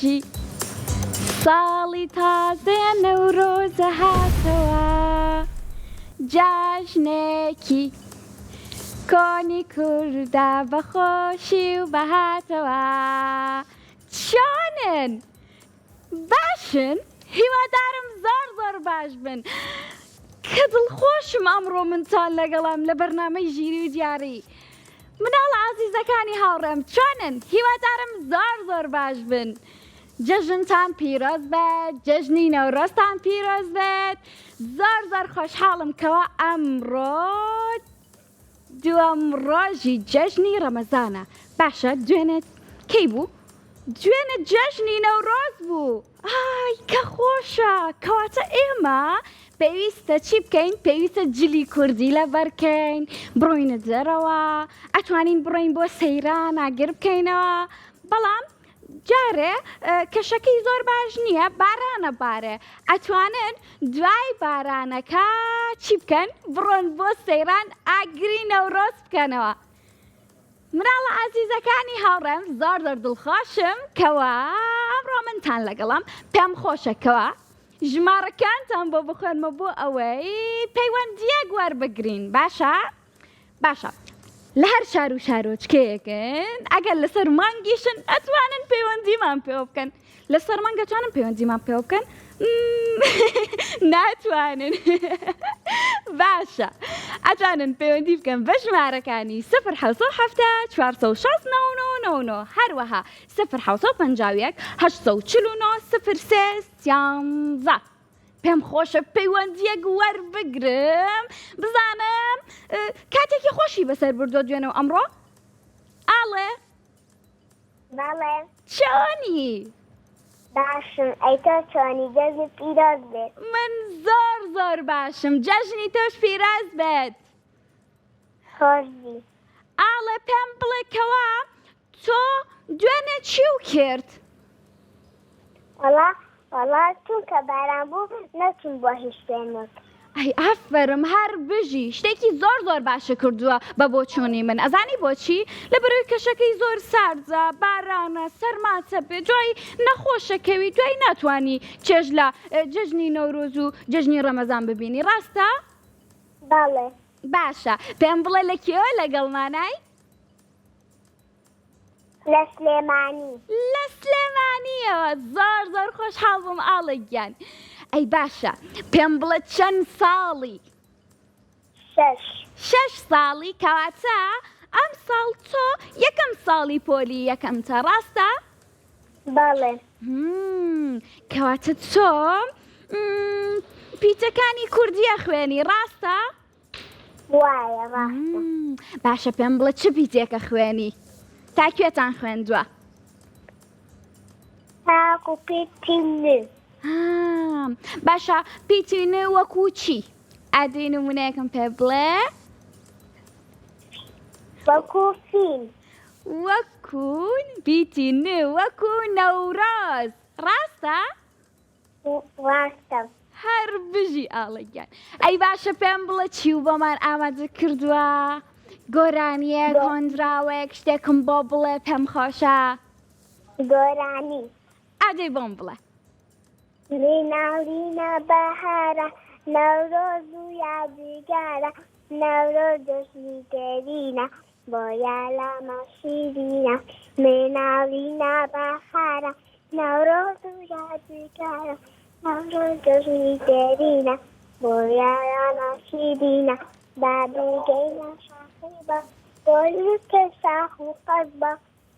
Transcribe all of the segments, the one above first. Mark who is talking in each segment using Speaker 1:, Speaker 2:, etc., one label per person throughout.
Speaker 1: خۆشی ساڵی تازە نەورۆزە هاتەوە جاشنێکی کۆنی کووردا بەخۆشی و بەهاتەوە چۆنن؟ باشن؟ هیوادارم زۆر باش بن کە دڵخۆشم ئەمڕۆ منتان لەگەڵام لە بەرنامەی ژیری و دیاری مناڵ عەزیزەکانی هاوڕێم چۆنن؟ هیوادارم زۆر باش بن جەژنتان پیرۆز بێت جەژنی نەورۆزتان پیرۆز بێت زۆر خۆشحاڵم کەوا ئەمڕۆ دووەم ڕۆژی جەژنی ڕەمەزانە باشە دوێنێ کەی بوو؟ دوێنێ جەژنی نەورۆز بوو ئای کە خۆشە کەواتە ئێمە پێویستە چی بکەین؟ پێویستە جلی کوردی لەبەرکەین بڕۆینە دەرەوە ئەتوانین بڕۆین بۆ سەیران ئاگر بکەینەوە بەڵام جارێ کەشەکەی زۆر باش نییە بارانە بارێ ئەتوانن دوای بارانەکە چی بکەن؟ بڕۆن بۆ سەیران ئاگری نەورۆز بکەنەوە مناڵە عەزیزەکانی هاوڕێم زۆر دڵخۆشم کەوا ئەمڕۆ منتان لەگەڵام پێم خۆشەکەوە ژمارەکانتان بۆ بخۆنمە بۆ ئەوەی پەیوەندیەک وەربگرین باشە لە هەر شار و شارۆچکەیەکن ئەگەر لەسەر مانگیشن ئەتوانن پەیوەندیمان پێوە بکەن لەسەر مانگە توانن پەیوەندیمان پێوە بکەن ناتوانن باشە ئەتوانن پەیوەندی بکەن بە ژمارەکانی 0 4 6 9 هەروەها 0 751 849 03 پێم خۆشە پەیوەندیەک وەربگرم بزانم کاتێکی خۆشی بەسەر بردۆ دوێنەوە ئەمڕۆ ئاڵێ
Speaker 2: بەڵێ
Speaker 1: چۆنی؟
Speaker 2: باشم ئەی تۆ چۆنی جەژنی پیرۆز بێت
Speaker 1: من زۆر باشم جەژنی تۆش پیرۆز بێت
Speaker 2: خۆشبی
Speaker 1: ئاڵێ پێم بڵێ کەوا تۆ دوێنێ چی و کرد؟
Speaker 2: وەڵا چونکە باران بوو نەچوون بۆ هیچ شوێنێک
Speaker 1: ئەی ئافەرم هەر بژی شتێکی زۆر باشە کردووە بە بۆچوونی من ئەزانی بۆچی؟ لەبەرەوەی کەشەکەی زۆر ساردە بارانە سەرماچە بێ دوای نەخۆشەکەوی دوای ناتوانی چێژ لە جەژنی نەورۆز و جەژنی ڕەمەزان ببینی ڕاستە؟
Speaker 2: بەڵێ
Speaker 1: باشە پێم بڵێ لە کێوە لەگەڵمانای؟
Speaker 2: لە
Speaker 1: سلێمانیەوە زۆر خۆشحاڵ بووم ئاڵە گیان ئەی باشە پێم بڵێ چەند ساڵی؟ 6 ساڵی کەواتە ئەم ساڵ تۆ یەکەم ساڵی پۆلی یەکەمتە ڕاستە؟
Speaker 2: بەڵێ
Speaker 1: کەواتە تۆ پیتەکانی کوردیە خوێنی ڕاستە؟
Speaker 2: وایە ڕاستە
Speaker 1: باشە پێم بڵێ چ پیتێکە خوێنی؟ تا کوێتان خوێندووە؟
Speaker 2: تاکو پیتی نو
Speaker 1: باشە پیتی نو وەکو چی؟ ئەدەی نمونەیەکم پێ بڵێ؟
Speaker 2: وەکو فیل
Speaker 1: وەکو پیتی نو وەکو نەورۆز ڕاستە؟
Speaker 2: ڕاستە
Speaker 1: هەر بژی ئاڵەگیان ئەی باشە پێم بڵێ چی و بۆمان ئامادە کردووە؟ گۆرانیەک هۆندراوەیەک شتێکم بۆ بڵێ پێم خۆشە
Speaker 2: گۆرانی
Speaker 1: ئەدەی بۆم بڵێ
Speaker 2: لینە بەهارە نەورۆز و یادیگارە نەورۆز جەژنی دێرینە بۆ یالامە شیرینە لینە بەهارە نەورۆز و یادیگارە نەورۆز جەژنی دێرینە بۆ یالامە شیرینە بابگەینە شاخیبە بۆ لوکە شاخ و قەزبە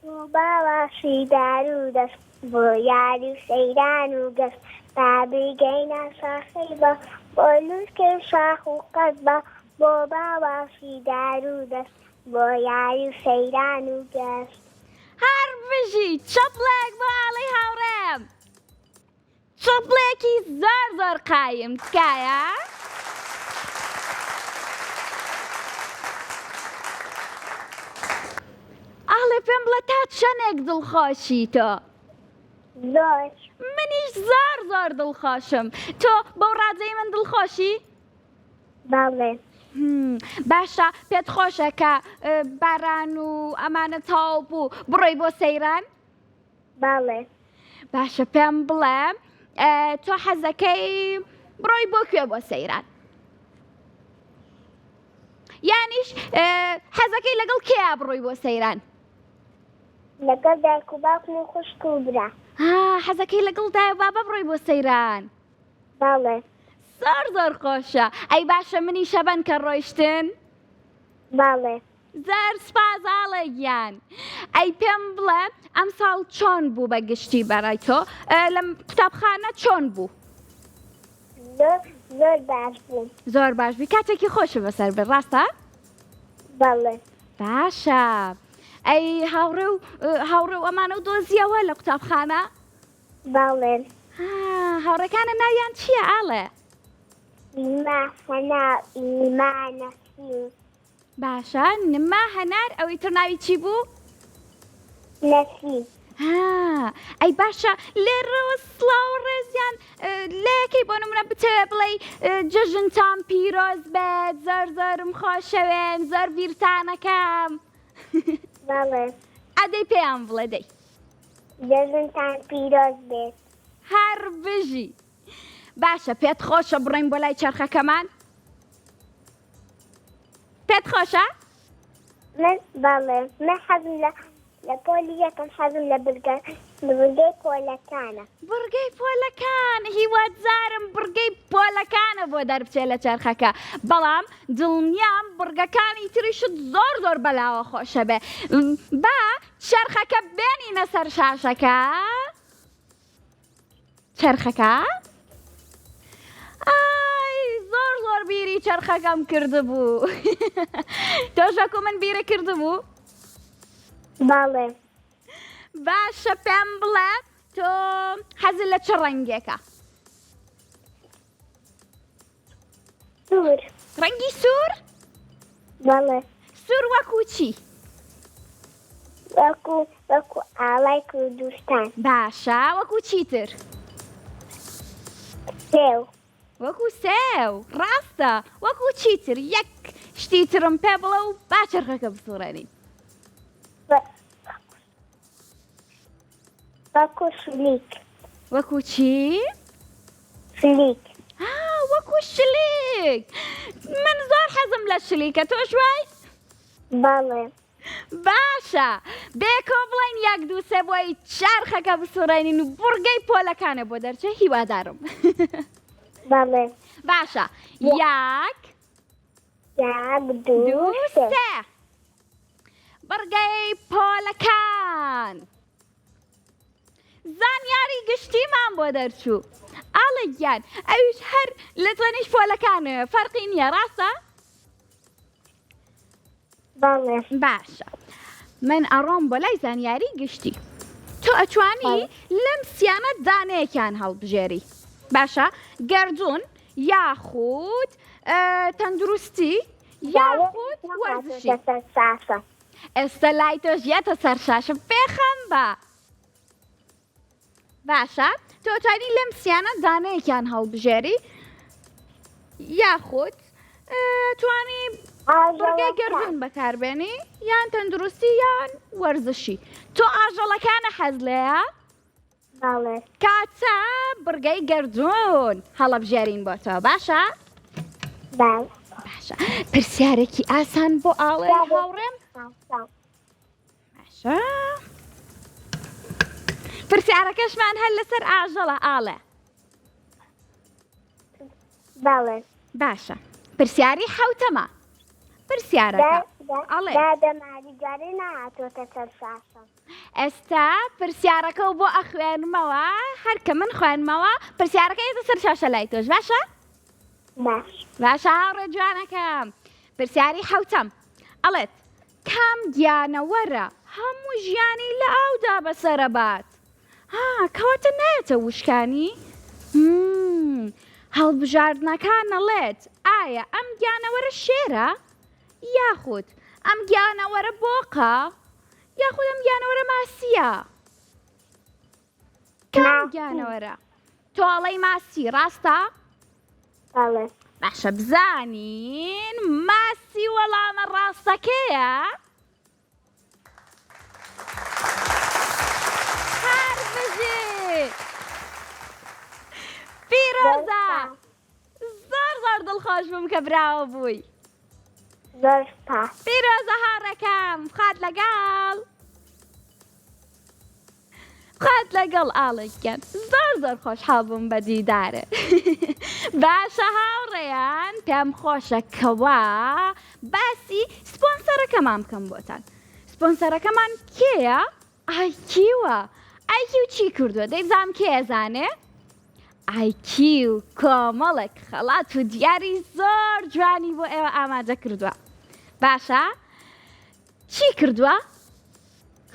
Speaker 2: و باواشی دارو دەست بۆ یاری و سەیران و گەشت بابگەینە شاخیبە بۆ لوکە شاخ و قەزبە بۆ باواشی دارو دەست بۆ یاری و سەیران و گەشت
Speaker 1: هەر بژی چەپڵێک بۆ ئاڵەی هاوڕێم چەپڵێکی زۆر قایم تکایە؟ ئاڵێ پێم بڵێ تا چەندێک دڵخۆشی تۆ؟
Speaker 2: زۆر
Speaker 1: منیش زۆر دڵخۆشم تۆ بەو ڕادەی من دڵخۆشی؟
Speaker 2: بەڵێ
Speaker 1: باشە پێت خۆشە کە باران و ئەمانە تاو بوو بڕۆی بۆ سەیران؟
Speaker 2: بەڵێ
Speaker 1: باشە پێم بڵێ تۆ حەزەکەی بڕۆی بۆ کوێ بۆ سەیران یانیش حەزەکەی لەگەڵ کێیا بڕۆی بۆ سەیران
Speaker 2: لەگەڵ دایک و باوکم و خوشک و برا
Speaker 1: حەزەکەی لەگەڵ دایک و بابا بڕۆی بۆ سەیران
Speaker 2: باڵێ
Speaker 1: زۆر خۆشە ئەی باشە منی شەبەن کە ڕۆیشتن
Speaker 2: باڵێ
Speaker 1: زەر سپازاڵە گیان ئەی پێم بڵێ ئەم ساڵ چۆن بوو بە گشتی بەڕای تۆ لە قوتابخانە چۆن بوو
Speaker 2: زۆر باش بووم
Speaker 1: زۆر باش بووی کاتێکی خۆشە بەسەر بێ ڕاستە
Speaker 2: باڵێ
Speaker 1: باشە ئەی هاوڕێ و ئەمانە و دۆزیەوە لە قوتابخانە
Speaker 2: باڵێ
Speaker 1: هاوڕێکانە ناویان چییە ئاڵێ
Speaker 2: ئیما هەنا ئیما نەسیم
Speaker 1: باشە نما هەنار ئەوەی تر ناوی چی بوو
Speaker 2: نەسیم
Speaker 1: ئەی باشە لێرەوە سڵاو ڕێزیان لەیەکەی بۆ نمونە بتەوێ بڵێ جەژنتان پیرۆز بێت زۆرم خۆشەوێن زۆر بیرتانەکەم
Speaker 2: باڵێ
Speaker 1: ئەدەی پێیان بڵێ دەی
Speaker 2: جەژنتان پیرۆز بێت
Speaker 1: هەر بژی باشە پێت خۆشە بڕین بۆ لای چەرخەکەمان پێت خۆشە
Speaker 2: من باڵێ من حەزم لە پۆلی یەکەم حەزم لە بورگەی پۆلەکانە
Speaker 1: بورگەی پۆلەکان هیوادارم بورگەی پۆلەکانە بۆ دەربچێت لە چەرخەکە بەڵام دڵنیام بورگەکانی تریشت زۆر بەلاوە خۆشە بێ با چەرخەکە بێنینە سەر شاشەکە چەرخەکە ئای زۆر بیری چەرخەکەم کردبوو تۆشەکو من بیرە کردبوو
Speaker 2: باڵێ
Speaker 1: باشە پێم بڵێ تۆ حەزت لە چ ڕەنگێکە
Speaker 2: سوور
Speaker 1: ڕەنگی سوور
Speaker 2: باڵێ
Speaker 1: سوور وەکو چی
Speaker 2: وەکو ئاڵای کوردستان
Speaker 1: باشە وەکو چیتر
Speaker 2: سێو
Speaker 1: وەکو سێو ڕاستە وەکو چیتر یەک شتی ترم پێ بڵێ و با چەرخەکە بسوڕێنین
Speaker 2: وەکو شلیک
Speaker 1: وەکو چی؟
Speaker 2: شلیک
Speaker 1: وەکو شلیک من زۆر حەزم لە شلیکە تۆش وای؟
Speaker 2: باڵێ
Speaker 1: باشە بێکۆ بڵین یەک دوو سێ بۆی چارخەکە بسوڕێنین و بورگەی پۆلەکانە بۆ دەرچێ هیوادارم
Speaker 2: باڵێ
Speaker 1: باشە یەک
Speaker 2: دوو سێ
Speaker 1: بورگەی پۆلەکان زانیاری گشتیمان بۆ دەرچوو ئاڵە گیان ئەویش هەر لە تۆنیش پۆلەکانە فەرقی نییە ڕاستە؟
Speaker 2: باڵێ
Speaker 1: باشە من ئەڕۆم بۆ لای زانیاری گشتی تۆ ئەتوانی لەم سیانە دانەیەکیان هەڵبژێری باشە گەردوون یاخود تەندروستی یاخود وەرزشی ئێستا لای تۆش یەتە سەر شاشە پێخەم بە باشە تۆ توانی لەم سیانە دانەیەکیان هەڵبژێری یاخود توانی بورگەی گەردوون بەکاربێنی یان تەندروستی یان وەرزشی تۆ ئاژەڵەکانە حەز لێیە؟
Speaker 2: باڵێ
Speaker 1: کاتە بورگەی گەردوون هەڵەبژێرین بۆ تۆ باشە؟ باشە پرسیارێکی ئاسان بۆ ئاڵێ هاوڕێم باشە پرسیارەکەشمان هەر لەسەر ئاژەڵە ئاڵێ
Speaker 2: باڵێ
Speaker 1: باشە پرسیاری حەوتەمە پرسیارەکە ئەڵێ
Speaker 2: دادەماریگاری نهاتۆتە سەر شاشە
Speaker 1: ئێستا پرسیارەکە و بۆ ئەخوێنمەوە هەر کە من خوێنمەوە پرسیارەکە یێتە سەر شاشە لای تۆش باشە؟ باشە هاوڕێ جوانەکەم پرسیاری حەوتەم ئەڵێت کام گیانەوەرە هەموو ژیانی لە ئاودا بەسەرەبات کەواتە نایەتە وشکانی؟ هەڵبژاردنەکان ئەڵێت ئایا ئەم گیانەوەرە شێرە؟ یاخود ئەم گیانەوەرە بۆقە؟ یاخود ئەم گیانەوەرە ماسیە؟ کام گیانەوەرە؟ تۆ ئەڵێی ماسی ڕاستە؟
Speaker 2: باڵێ
Speaker 1: باشە بزانین ماسی وەڵامە ڕاستەکەیە؟ هەر بژین پیرۆزە زۆر دڵخۆش بووم کە براوە بووی.
Speaker 2: زۆر سپاس.
Speaker 1: پیرۆزە هاوڕێکەم خات لەگەڵ ئاڵێکیان زۆر خۆشحاڵ بووم بە دیدارە. باشە هاوڕێیان پێم خۆشە کەوا باسی سپۆنسەرەکەمان بکەم بۆتان. سپۆنسەرەکەمان کێیە؟ ئایکیوە. ئایکیو چی کردووە؟ دەیزانم کێ ئەزانێ؟ ئایکیو کۆمەڵێک خەڵات و دیاری زۆر جوانی بۆ ئێوە ئامادە کردووە. باشە چی کردووە؟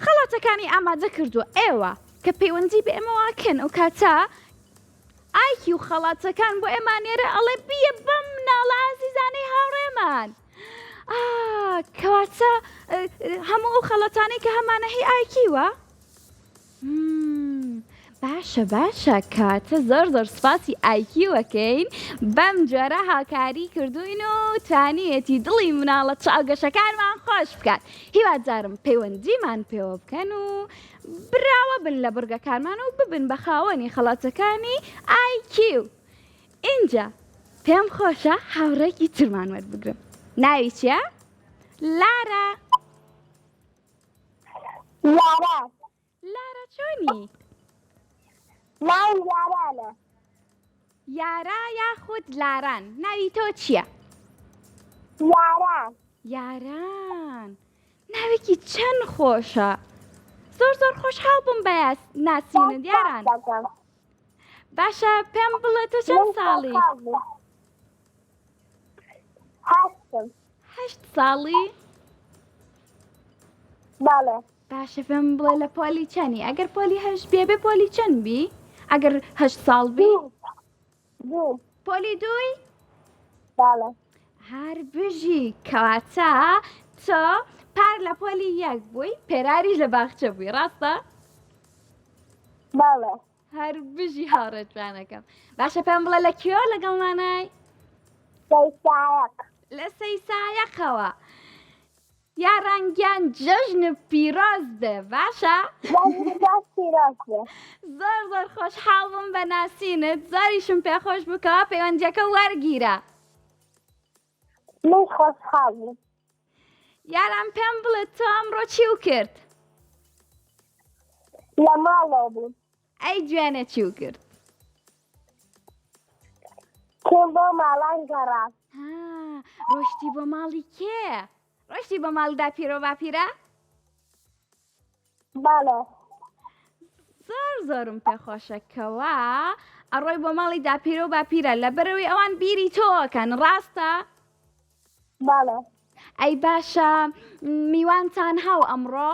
Speaker 1: خەڵاتەکانی ئامادە کردووە ئێوە کە پەیوەندی بە ئێمەواکەن و کاتە ئایکی و خەڵاتەکان بۆ ئێمانێرە ئەڵێ بیە بەم مناڵە ئازیزانەی هاوڕێمان. کەواتە هەموو ئەو خەڵەتانەی کە هەمانە هی ئایکیوە؟ باشە کاتە زۆر سپاسی ئایکیوەکەین بەم جۆرە هاوکاری کردوین و توانیەتی دڵی مناڵە چاوگەشەکانمان خۆش بکات. هیوادارم پەیوەندیمان پێوە بکەن و براوە بن لە بورگەکانمان و ببن بە خاوەنی خەڵاتەکانی ئایکیو. اینجا پێم خۆشە هاوڕێکی ترمان وەربگرم. ناوی چییە؟ لارە. لارە چۆنی؟
Speaker 2: ناوی یارانە.
Speaker 1: یارا یاخود لاران. ناوی تۆ چییە؟ یاران. ناوێکی چەند خۆشە. زۆر خۆشحاڵ بووم بە ناسینت یاران. باشە پێم بڵێ تۆ چەند ساڵی؟ 8 ساڵی؟
Speaker 2: بەڵێ.
Speaker 1: باشە پێم بڵێ لە پۆلی چەندی؟ ئەگەر پۆلی 8 بێ پۆلی چەند بی؟ ئەگەر 8 ساڵ بی؟
Speaker 2: 2.
Speaker 1: پۆلی 2؟
Speaker 2: بەڵێ.
Speaker 1: هەر بژی کەواتە تۆ پار لە پۆلی 1 بووی پێراریش لە باخچە بووی ڕاستە؟
Speaker 2: بەڵێ.
Speaker 1: هەر بژی هاوڕێ جوانەکەم. باشە پێم بڵێ لە کێوە لەگەڵمانای؟ لە سەیسایەقەوە. یارانگیان جەژن پیرۆز بێ باشە؟ زۆر خۆشحاڵ بووم بە ناسینت زۆریشم پێخۆش بووکەوە پەیوەندیەکە وەرگیرە.
Speaker 2: من خۆشحاڵ بووم.
Speaker 1: یاران پێم بڵێ تۆ ئەمڕۆ چی و کرد؟
Speaker 2: لە ماڵەوە بووم.
Speaker 1: ئەی دوێنێ چی و کرد؟
Speaker 2: کێم بۆ ماڵان گەڕام.
Speaker 1: ڕۆشتی بۆ ماڵی کێ؟ ڕۆشتی بە ماڵی داپیرۆ باپیرە؟
Speaker 2: بەڵێ.
Speaker 1: زۆرم پێخۆشەکەوە ئەڕۆی بۆ ماڵی داپیرۆ باپیرە لە بەرەوەی ئەوان بیری تۆکەن ڕاستە؟
Speaker 2: بەڵێ.
Speaker 1: ئەی باشە میوانتان هاو ئەمڕۆ؟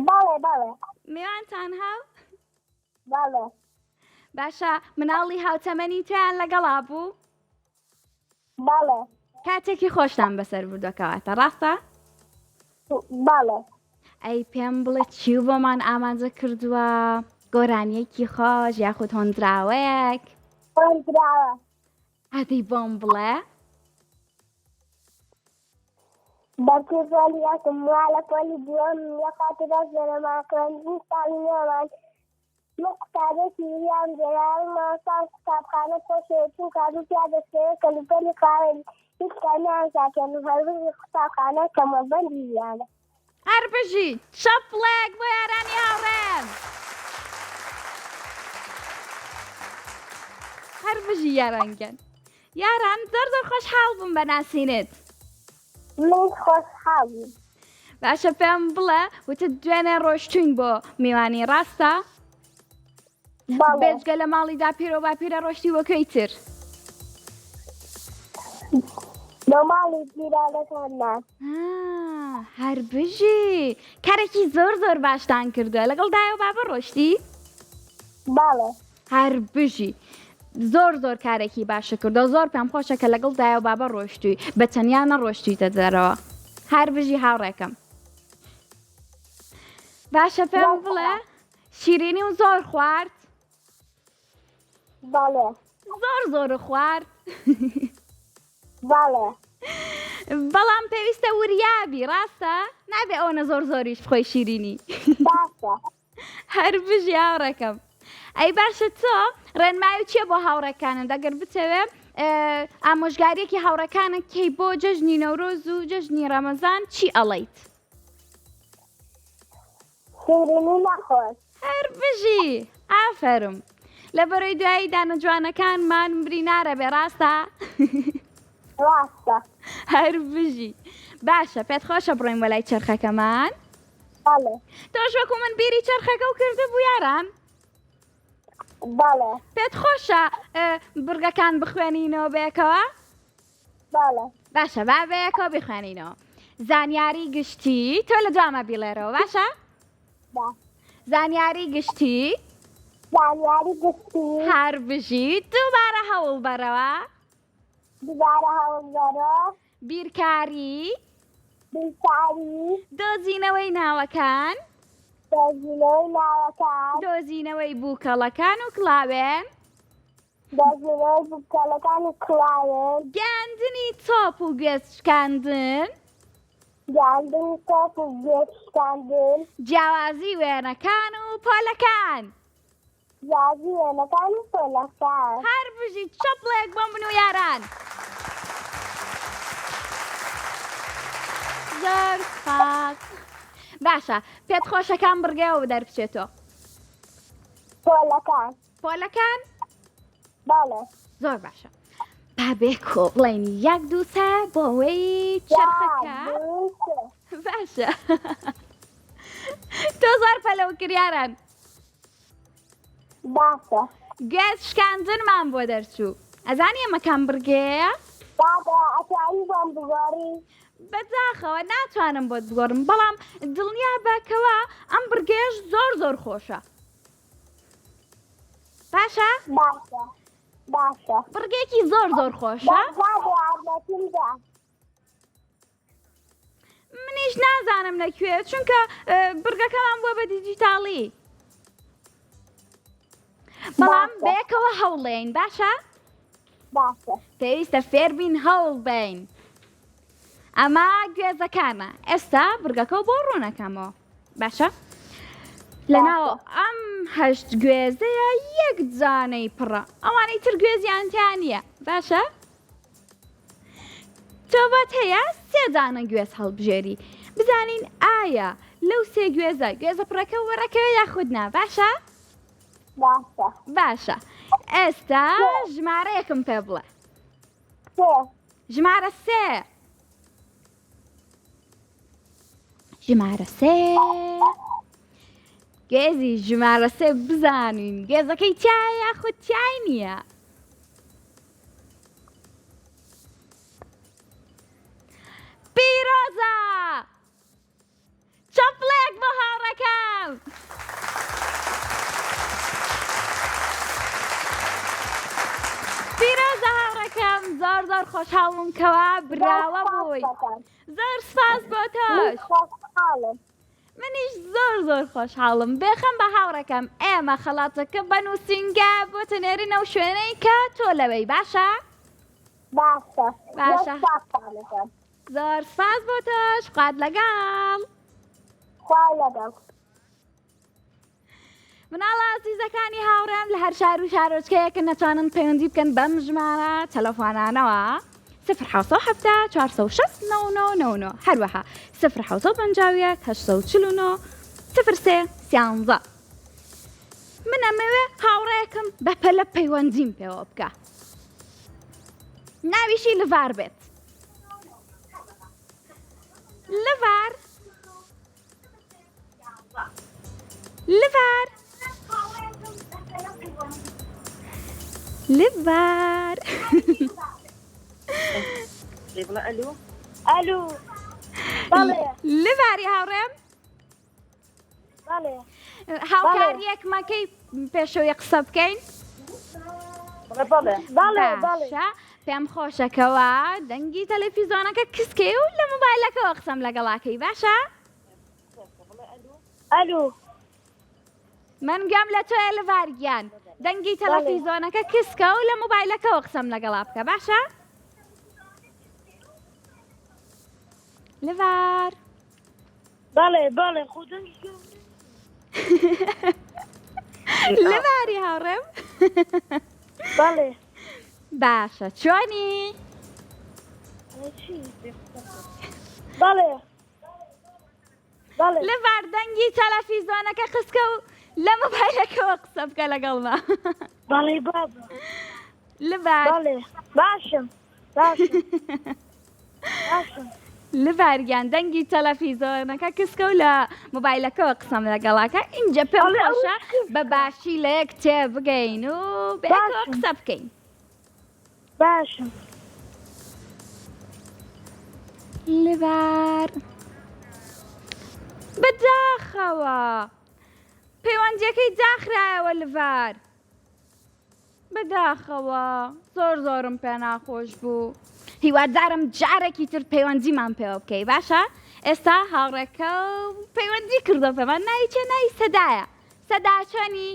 Speaker 2: بەڵێ.
Speaker 1: میوانتان هاو؟
Speaker 2: بەڵێ.
Speaker 1: باشە مناڵی هاوتەمەنی تۆیان لەگەڵا بوو؟
Speaker 2: بەڵێ.
Speaker 1: کاتێکی خۆشتان بەسەر بردوکەواتە ڕاستە؟
Speaker 2: بەڵێ.
Speaker 1: ئەی پێم بڵێ چی و بۆمان ئامادە کردووە؟ گۆرانیەکی خۆش یاخود هۆندراوەیەک؟
Speaker 2: هۆندراوە.
Speaker 1: ئەدەی بۆم بڵێ؟
Speaker 2: بەڵکی پۆلی یەکم وا لە پۆلی دووەم یە خاترە زەرەماکردنی ساڵی نۆمان من قوتابێکی وریان جێراوی مامۆستا قوتابخانە خۆشەوە چون کارو پیادەستەوە کەلوپەلی قاوێن هیچ کامیان ساکەن و هەربژی قوتابخانە کەمەبەندی ویانە.
Speaker 1: هەر بژی چەپڵێک بۆ یارانی هاوڕێم. هەر بژی یارانگەن. یاران زۆر خۆشحاڵ بووم بە ناسینت.
Speaker 2: من خۆشحاڵ بووم.
Speaker 1: باشە پێم بڵێ وتە دوێنێ ڕۆشتوین بۆ میوانی ڕاستە؟ بێجگە لە ماڵی داپیرۆ باپیرە ڕۆشتی وەکەی تر؟
Speaker 2: لە ماڵی پیرانەکانمان.
Speaker 1: هەر بژی کارێکی زۆر باشتان کردووە لەگەڵ دایە و بابە ڕۆشتی؟
Speaker 2: بەڵێ.
Speaker 1: هەر بژی زۆر کارێکی باشە کردو زۆر پێم خۆشە کە لەگەڵ دایە و بابە ڕۆشتووی بە تەنیا نەڕۆشتویتە دەرەوە. هەر بژی هاوڕێکم. باشە پێم بڵێ شیرینی و زۆر خوارد؟
Speaker 2: بەڵێ.
Speaker 1: زۆر خوارد؟
Speaker 2: بەڵێ.
Speaker 1: بەڵام پێویستە وریابی ڕاستە؟ نابێ ئەوەنە زۆریش بخۆی شیرینی.
Speaker 2: باشە.
Speaker 1: هەر بژی هاوڕێکم. ئەی باشە تۆ ڕێنمایی چیە بۆ هاوڕێکانت ئەگەر بتەوێ ئامۆژگاریەکی هاوڕەکانت کەی بۆ جەژنی نەورۆز و جەژنی ڕەمەزان چی ئەڵەیت؟
Speaker 2: شیرینی نەخۆش.
Speaker 1: هەر بژی ئافەرم لە بەرەی دوایی دانە جوانەکانمان برینارە بێ ڕاستە؟
Speaker 2: ڕاستە.
Speaker 1: هەر بژی باشە پێت خۆشە بڕۆین وەلای چرخەکەمان؟
Speaker 2: بەڵێ.
Speaker 1: تۆش وەکو من بیری چرخەکە و کردە بوو یاران؟
Speaker 2: بەڵێ.
Speaker 1: پێت خۆشە برگەکان بخوێنینەوە بەیەکەوە؟
Speaker 2: بەڵێ.
Speaker 1: باشە با بەیەکەوە بخوێنینەوە. زانیاری گشتی تۆ لە دوامە بیڵێرەوە باشە؟
Speaker 2: باش.
Speaker 1: زانیاری گشتی
Speaker 2: زانیاری گشتی
Speaker 1: هەر بژی دووبارە هەوڵ بەرەوە
Speaker 2: دووبارە هەوڵبەرە
Speaker 1: بیرکاری
Speaker 2: بیرکاری
Speaker 1: دۆزینەوەی ناوەکان
Speaker 2: دۆزینەوەی ناوەکان
Speaker 1: دۆزینەوەی بووکەڵەکان و کڵاوێن
Speaker 2: دۆزینەوەی بووکەڵەکان و کڵاوێن
Speaker 1: گاندنی تۆپ و گوێچکاندن
Speaker 2: گاندنی تۆپ و گوێچکاندن
Speaker 1: جیاوازی وێنەکان و پۆلەکان
Speaker 2: جیاوازی وێنەکان و پۆلەکان
Speaker 1: هەر بژی چەپڵێک بۆ من و یاران زۆر سپاس باشە پێت خۆشەکان بڕگەیەوە دەربچێتەوە
Speaker 2: پۆلەکان
Speaker 1: پۆلەکان
Speaker 2: بەڵێ
Speaker 1: زۆر باشە با بێ کۆ بڵێن یەک دوو سێ بۆ ئەوەی چرخەکە باشە تۆ زۆر پەلەو کریاران
Speaker 2: باشە
Speaker 1: گوێز شکاندنمان بۆ دەرچوو ئەزانی ئەمەکان بڕگەیە
Speaker 2: بابا ئەتوانی بۆم بگۆڕی
Speaker 1: بەداخەوە ناتوانم بۆت بگۆڕم بەڵام دڵنیا بەکەوە ئەم بڕگەیەش زۆر زۆر خۆشە باشە
Speaker 2: باشە باشە
Speaker 1: بڕگەیەکی زۆر زۆر خۆشە
Speaker 2: بابا یارمەتیمدا
Speaker 1: منیش نازانم لەکوێ چونکە بڕگەکەمان بووە بە دیجیتاڵی بەڵام بەیەکەوە هەوڵێن باشە
Speaker 2: باشە
Speaker 1: پێویستە فێربین هەوڵ بین ئەمە گوێزەکانە ئێستا بڕگەکە بۆ ڕوونەکەمەوە باشە لەناو ئەم هەشت گوێزەیە یەک جانەی پڕە ئەوانەی تر گوێزیانتیان نییە باشە تۆ بۆت هەیە سێ جانە گوێز هەڵبژێری بزانین ئایا لەو سێ گوێزە گوێزە پڕەکە وەڕەکەوە یاخودنا باشە
Speaker 2: باشە
Speaker 1: باشە ئێستا ژمارەیەکم پێ بڵێ
Speaker 2: سێ
Speaker 1: ژمارە سێ ژمارە سێ گێزی ژمارە سێ بزانین گێزەکەی تایە یاخود تای نییە پیرۆزە چەپڵێک بۆ هاوڕەکەم پیرۆزە هاوڕەکەم زۆر زۆر خۆشحاڵم کەوا براوە بووی زۆر سپاس بۆ تۆش منیش زۆر زۆر خۆشحاڵم بێخەم بە هاوڕەکەم ئێمە خەڵاتەکە بە نووسینگە بۆ تەنێرینە و شوێنەی کە تۆ لەوەی باشە
Speaker 2: باشە
Speaker 1: باشە زۆر سپاس بۆ تۆش خوات لەگەڵ
Speaker 2: خوا لەگەڵ
Speaker 1: مناڵە عزیزەکانی هاوڕێم لە هەر شار و شارۆچکەیەکە نەتوانن پەیوەندی بکەن بەم ژمارە تەلەفۆنانەوە 0 406 99 هەروەها 0 851 849 03 13 من ئەمەوێ هاوڕێکم بە پەلە پەیوەندیم پێوە بکە ناویشی لڤار بێت لڤار لڤار لڤار
Speaker 2: ئەلو ئەلو بەڵێ
Speaker 1: لڤاری هاوڕێم
Speaker 2: بەڵێ
Speaker 1: هاوکاریەکمەکەی پێشەوەی قسە بکەین
Speaker 2: بەڵێ بەڵێ بەڵێ
Speaker 1: باشە پێم خۆشەکەوە دەنگی تەلەڤیزۆنەکە کسکەی و لە مۆبایلەکەەوە قسەم لەگەڵاکەی باشە
Speaker 2: ئەلو
Speaker 1: من گەم لە تۆیە لڤارگیان دەنگی تەلەڤیزۆنەکە کسکە و لە مۆبایلەکەەوە قسەم لەگەڵا بکە باشە لڤار
Speaker 2: بەڵێ بەڵێ خودم
Speaker 1: لەباری هاوڕێم
Speaker 2: بەڵێ
Speaker 1: باشە چۆنی
Speaker 2: بەڵێ بەڵێ
Speaker 1: لەبار دەنگی تەلەفیزۆنەکە خستکە و لە مۆبایلەکەەوە قسە بکە لەگەڵما
Speaker 2: بەڵێ بابا
Speaker 1: لەبار
Speaker 2: بەڵێ باشم باشم باشم
Speaker 1: لەبارگیان دەنگی تەلەفیزۆنەکە کسکە و لە مۆبایلەکەەوە قسەم لەگەڵاکە اینجا پێم خۆشە بە باشی لە یەک تێ بگەین و بەیەکەوە قسە بکەین
Speaker 2: باشم
Speaker 1: لەبار بەداخەوە پەیوەندیەکەی داخرایەوە لەبار بەداخەوە زۆرم پێ ناخۆش بوو هیوادارم جارێکی تر پەیوەندیمان پێوە بکەی باشە ئێستا هاوڕێکە و پەیوەندی کردو پێمان نایچێ ناوی سەدایە سەدا چۆنی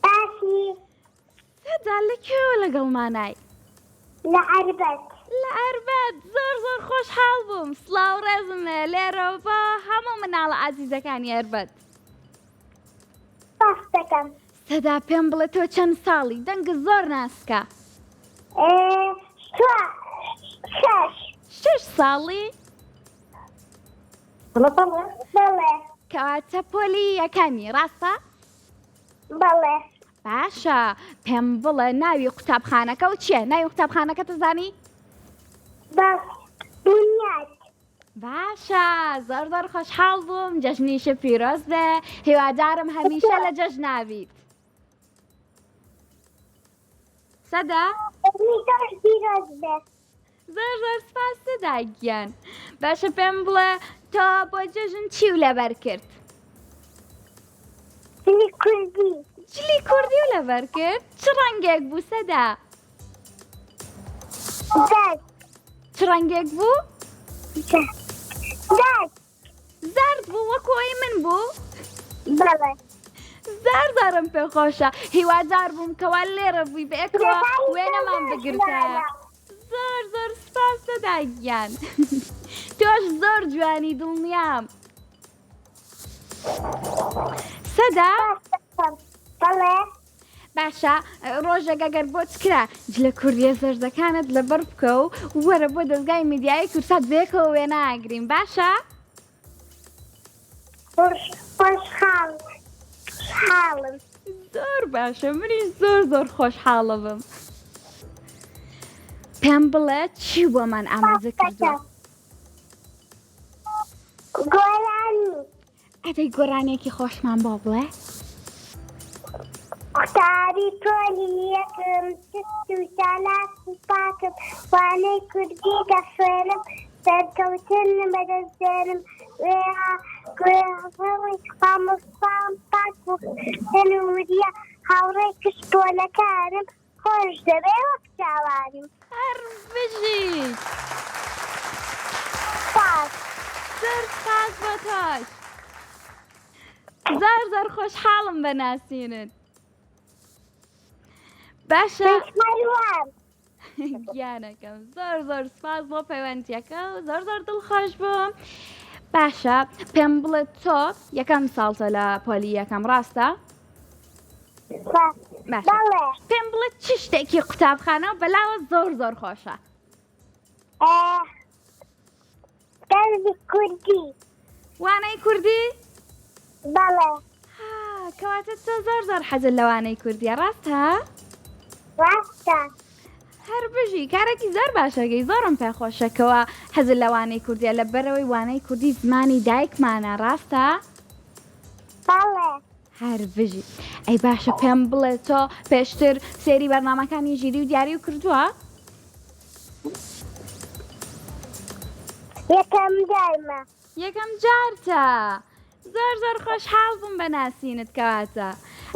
Speaker 2: باشی
Speaker 1: سەدا لەکوێوە لەگەڵمانای
Speaker 2: لە عەربەت
Speaker 1: لە ئەربەت زۆر خۆشحاڵ بووم سڵاو ڕێزمە لێرەوە بە هەموو مناڵە عەزیزەکانی ئەربەت
Speaker 2: باس دەکەم
Speaker 1: سەدا پێم بڵێ تۆ چەند ساڵی دەنگت زۆر ناسکە شش ساڵی
Speaker 2: بەڵێ
Speaker 1: کەواتە پۆلی یەکەمی ڕاستە
Speaker 2: بەڵێ
Speaker 1: باشە پێم بڵێ ناوی قوتابخانەکە و چییە ناوی قوتابخانەکە دەزانی
Speaker 2: باس بنیاد
Speaker 1: باشە زۆر خۆشحاڵ بووم جەژنیشە پیرۆز بێ هیوادارم هەمیشە لە جەژناویت سەدا
Speaker 2: میتۆش پیرۆز بێت
Speaker 1: زۆر سپاس سەداگیان باشە پێم بڵێ تۆ بۆ جەژن چی و لەبەر کرد
Speaker 2: جلی کوردی
Speaker 1: جلی کوردی و لەبەر کرد چ ڕەنگێک بوو سەدا
Speaker 2: زەرد
Speaker 1: چ ڕەنگێک بوو
Speaker 2: زەرد
Speaker 1: زەرد بوو وەکۆی من بوو
Speaker 2: بەڵێ
Speaker 1: زۆرم پێ خۆشە هیوادار بووم کەوا لێرە بووی بەیەکەوە وێنەمان بگرتە زۆر سپاس سەداگیان تۆش زۆر جوانی دڵنیام سەدا
Speaker 2: بەڵێ
Speaker 1: باشە ڕۆژێک ئەگەر بۆت کرا جلە کوردیە زەردەکانت لەبەر بکە و وەرە بۆ دەستگای میدیای کورسات بەیەکەوە وێنە ئاگرین باشە
Speaker 2: خۆشحاڵم
Speaker 1: زۆر باشە منیش زۆر خۆشحاڵە بم پێم بڵێ چی بۆمان ئامادە کردووە
Speaker 2: گۆرانی
Speaker 1: ئەدەی گۆرانێکی خۆشمان بۆ بڵێ
Speaker 2: قوتابی پۆلی یەکم چست و چالاکی پاکم وانەی کوردی دەخوێنم سەرکەوتن بەدەستێنم گوێڕەوەی قاموسام پاک و تەنووریە هاوڕێی کشتۆلەکانم خۆش دەبێ وەک چاوانم
Speaker 1: هەر بژی
Speaker 2: پاک
Speaker 1: زۆر سپاس بۆ تۆش زۆر خۆشحاڵم بە ناسینت باشە
Speaker 2: مەروان
Speaker 1: گیانەکەم زۆر سپاس بۆ پەیوەندیەکە و زۆر دڵخۆش بووم باشە پێم بڵێ تۆ یەکەم ساڵتە لە پۆلی یەکەم ڕاستە باشە
Speaker 2: بەڵێ
Speaker 1: پێم بڵێ چ شتێکی قوتابخانەوە بەلاوە زۆر خۆشە
Speaker 2: دەرزی کوردی
Speaker 1: وانەی کوردی
Speaker 2: بەڵێ
Speaker 1: کەواتە تۆ زۆر حەزت لەوانەی کوردیە ڕاستە
Speaker 2: ڕاستە
Speaker 1: هەر بژی کارێکی زۆر باشەکەی زۆرم پێ خۆشەکەوە حەزت لەوانەی کوردیە لە بەرەوەی وانەی کوردی زمانی دایکمانە ڕاستە
Speaker 2: بەڵێ
Speaker 1: هەر بژی ئەی باشە پێم بڵێ تۆ پێشتر سێری بەرنامەکانی ژیری و دیاری و کردووە
Speaker 2: یەکەم جارمە
Speaker 1: یەکەم جارتە زۆر خۆشحاڵ بووم بە ناسینت کەواتە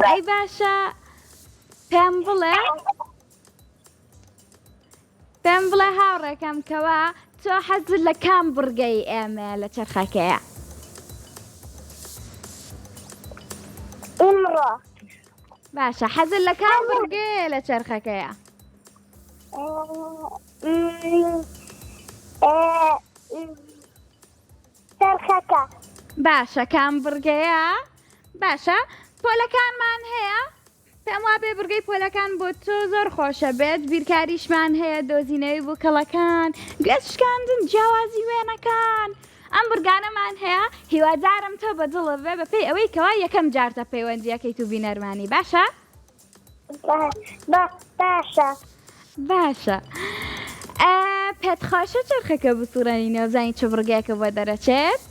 Speaker 1: ئەی باشە پێم بڵێ هاوڕێکەم کەوا تۆ حەزت لە کام بڕگەی ئێمە لە چەرخەکەیە
Speaker 2: ئیمڕۆ
Speaker 1: باشە حەزت لە کام بڕگەیە لە چەرخەکەیە
Speaker 2: چەرخەکە
Speaker 1: باشە کام بڕگەیە باشە پۆلەکانمان هەیە پێم وا بێ بڕگەی پۆلەکان بۆ تۆ زۆر خۆشە بێت بیرکاریشمان هەیە دۆزینەوەی بۆ کەڵەکان گوێ شکاندن جیاوازی وێنەکان ئەم بورگانەمان هەیە هیوادارم تۆ بەدڵە بێ بەپێی ئەوەی کەوا یەکەم جارتە پەیوەندیەکەیت و بینەرمانی باشە؟
Speaker 2: باشە.
Speaker 1: باشە پێت خۆشە چرخەکە بسوڕێنینەوە زانی چ بڕگەیەکە بۆ دەرەچێت؟